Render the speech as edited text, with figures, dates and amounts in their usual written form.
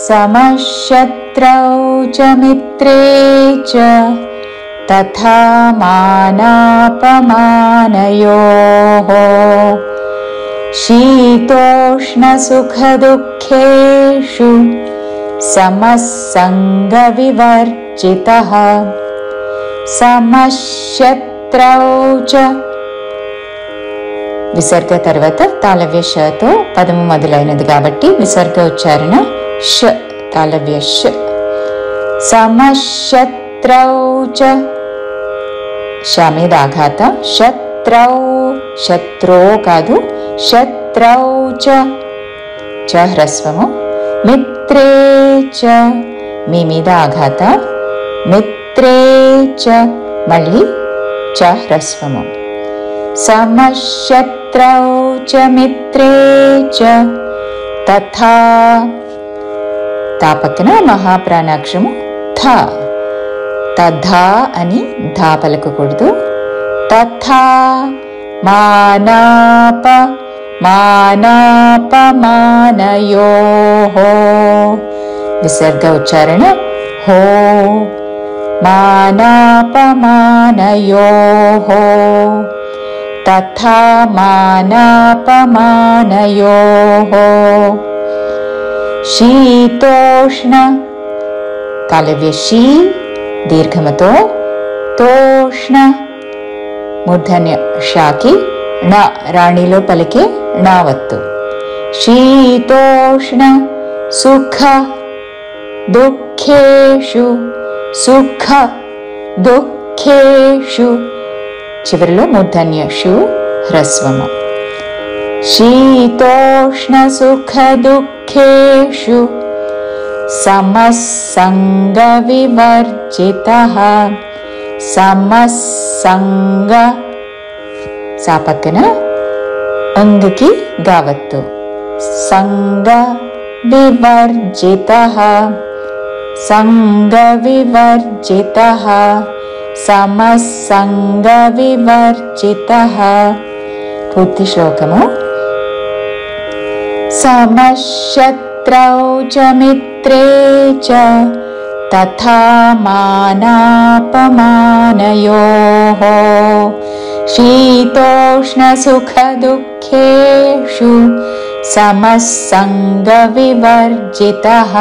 समशत्रौ च मित्रे च तथा मानापमानयोः शीतोष्णसुखदुःखेषु समसंगविवर्जितः समशत्रौ च విసర్గ తర్వాత తాళవ్య షతో పదము మొదలైనది కాబట్టి విసర్గ ఉచ్చారణ ష తాళవ్య ష సమశత్రౌ చ ష మీద ఆఘాత శత్రౌ శత్రో కాదు శత్రౌ చ చ హ్రస్వము మిత్రే చ మీ మీద ఆఘాత మిత్రే చ మళ్ళీ చ హ్రస్వము समशत्रौ च मित्रे च तथा తా పక్కన మహాప్రాణాక్షరము థ తథా అని ధా పలకకూడదు తథా మానాపమానయోః విసర్గ ఉచ్చారణ హో మానాపమానయోః तथा मानापमानयोः शीतोष्ण तालव्य शी दीर्घमतो तोष्ण मूर्धन्य शाकी ण राणीलो पलिके णावत्तु शीतोष्ण सुख दुःखेषु सुख दुःखेषु చివరిలో మూర్ధన్య షు హ్రస్వము శీతోష్ణ సుఖ దుఃఖేషు సమసంగ వివర్జితః సమసంగ సా పక్కన అంగకి గావత్తు సంగ వివర్జితః సంగ వివర్జితః समसंगविवर्जितः पूर्ति श्लोकमु समशत्रौ च मित्रे च तथा मानापमानयोः शीतोष्णसुखदुःखेषु समसंगविवर्जितः